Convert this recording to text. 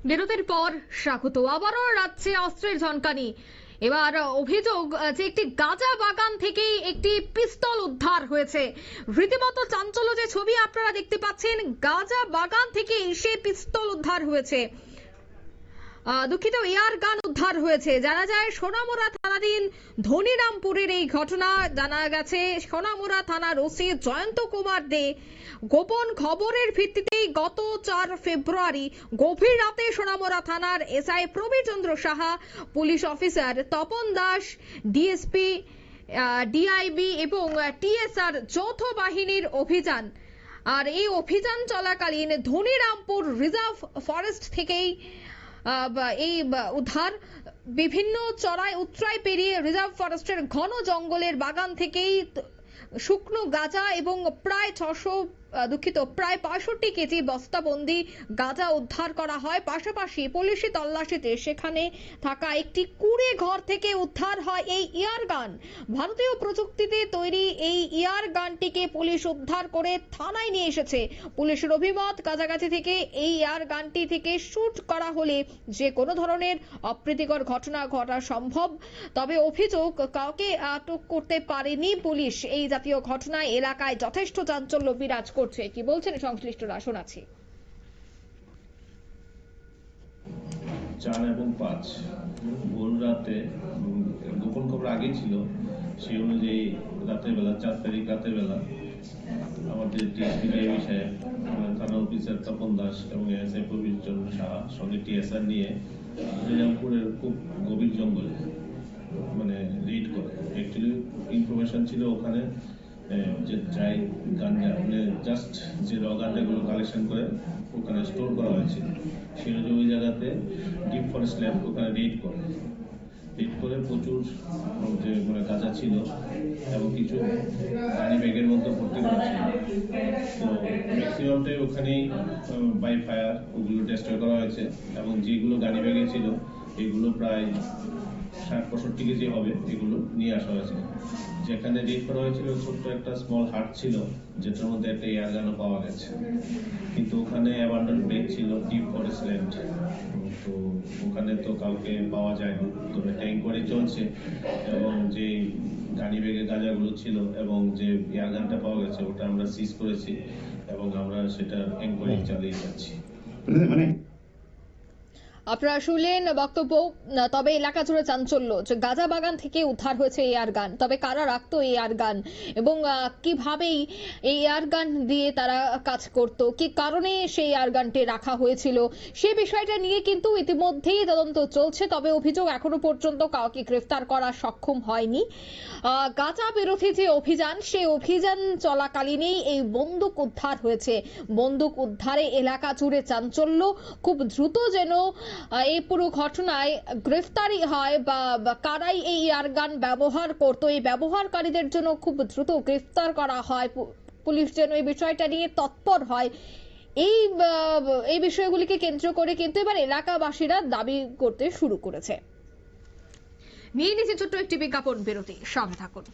বিরতির পর স্বাগত। আবারও রাজ্যে অস্ত্রের ঝনকানি। এবার অভিযোগ যে একটি গাঁজা বাগান থেকেই একটি পিস্তল উদ্ধার হয়েছে। রীতিমতো চাঞ্চল্য যে ছবি আপনারা দেখতে পাচ্ছেন, গাঁজা বাগান থেকেই সে পিস্তল উদ্ধার হয়েছে। দুঃখিত, এয়ার গান উদ্ধার হয়েছে। জানা যায় সোনামুড়া থানাধীন ধনিরামপুরের এই ঘটনা। জানা গেছে সোনামুড়া থানার ওসি জয়ন্ত কুমার দে গোপন খবরের ভিত্তিতেই গত 4 ফেব্রুয়ারি গভীর রাতে সোনামুড়া থানার SI Prabir Chandra Saha, police officer Tapan Das, DSP, DIB এবং টিএসআর যৌথ বাহিনীর অভিযান। আর এই অভিযান চলাকালীন ধনিরামপুর রিজার্ভ ফরেস্ট থেকেই এই উদ্ধার। বিভিন্ন চড়াই উৎরাই পেরিয়ে রিজার্ভ ফরেস্টের ঘন জঙ্গলের বাগান থেকেই শুকনো গাঁজা এবং প্রায় 65 কেজি বস্তাবন্দি গাঁজা উদ্ধার করা হয়। পাশাপাশি পুলিশি তল্লাশিতে সেখানে থাকা একটি কুড়ে ঘর থেকে উদ্ধার হয় এই এয়ার গান। ভারতীয় প্রযুক্তিতে তৈরি এই এয়ার গানটিকে পুলিশ উদ্ধার করে থানায় নিয়ে এসেছে। পুলিশের অভিমত, কাছাকাছি থেকে এই এয়ার গানটি থেকে শুট করা হলে যে কোনো ধরনের অপ্রীতিকর ঘটনা ঘটা সম্ভব। তবে অভিযোগ, কাউকে আটক করতে পারেনি পুলিশ। এই জাতীয় ঘটনায় এলাকায় যথেষ্ট চাঞ্চল্য বিরাজ করছে। কি বলছেন সংশ্লিষ্টরা, শোনাচ্ছি। 4 এবং 5 ভোর রাতে গোপন খবর আগে ছিল, সেই অনুযায়ী রাতের বেলা 4 তারিখ রাতের বেলা আমাদের ডিএসপি সাহেব, থানা অফিসার তপন দাস এবং এসআই প্রবীর চন্দ্র সাহা সঙ্গে টিএসআর নিয়ে শ্রীরামপুরের খুব গভীর জঙ্গলে রেড করে। অ্যাকচুয়ালি ইনফরমেশন ছিল ওখানে যে ড্রাই গাঞ্জা জাস্ট যে র গাঞ্জাগুলো কালেকশন করে ওখানে স্টোর করা হয়েছিল। সেই অনুযায়ী ওই জায়গাতে ডিপ ফরেস্ট ল্যাব ওখানে রেড করে প্রচুর যে গাঁজা ছিল এবং কিছু গাড়ি ব্যাগের মধ্যে ভর্তি করা ছিল। তো ম্যাক্সিমামটাই ওখানেই বাই ফায়ার ওগুলো ডেস্ট্রয় করা হয়েছে এবং যেগুলো গাড়ি ব্যাগে ছিল এগুলো প্রায় 60-65 কেজি হবে, এগুলো নিয়ে আসা হয়েছে। যেখানে রেড করা হয়েছিল ছোট্ট একটা স্মল হাট ছিল, যেটার মধ্যে একটা এয়ার গানও পাওয়া গেছে, কিন্তু ওখানে অ্যাবান্ডন ব্রেক ছিল, ডিপ ফরেস্ট ল্যান্ড। তো ওখানে তো কাউকে পাওয়া যায়নি। তো একটা ইনকোয়ারি চলছে এবং যে গাড়ি ব্যাগে গাঁজাগুলো ছিল এবং যে এয়ার গানটা পাওয়া গেছে ওটা আমরা সিজ করেছি এবং আমরা সেটা ইনকোয়ারি চালিয়ে যাচ্ছি। আপনারা শুনলেন বক্তব্য। তবে এলাকা জুড়ে চাঞ্চল্য যে গাঁজা বাগান থেকে উদ্ধার হয়েছে এয়ার গান। তবে কারা রাখতো এয়ার গান এবং কিভাবেই এই এয়ার গান দিয়ে তারা কাজ করত, কি কারণে সেই এয়ার গানটি রাখা হয়েছিল, সেই বিষয়টা নিয়ে কিন্তু ইতিমধ্যেই তদন্ত চলছে। তবে অভিযোগ, এখনো পর্যন্ত কাউকে গ্রেফতার করা সক্ষম হয়নি। গাঁজা বিরোধী যে অভিযান, সেই অভিযান চলাকালীনই এই বন্দুক উদ্ধার হয়েছে। বন্দুক উদ্ধারে এলাকা জুড়ে চাঞ্চল্য। খুব দ্রুত যেন এই পুরো ঘটনায় গ্রেফতারি হয় বা কারাই এই এয়ারগান ব্যবহার করত, এই ব্যবহারকারীদের জন্য খুব দ্রুত গ্রেফতার করা হয়। পুলিশ যেন এই বিষয়টা নিয়ে তৎপর হয়। এই বিষয়গুলিকে কেন্দ্র করে কিন্তু এবার এলাকাবাসীরা দাবি করতে শুরু করেছে। নিয়ে নিচে ছোট্ট একটি বিজ্ঞাপন বিরতি, সঙ্গে থাকুন।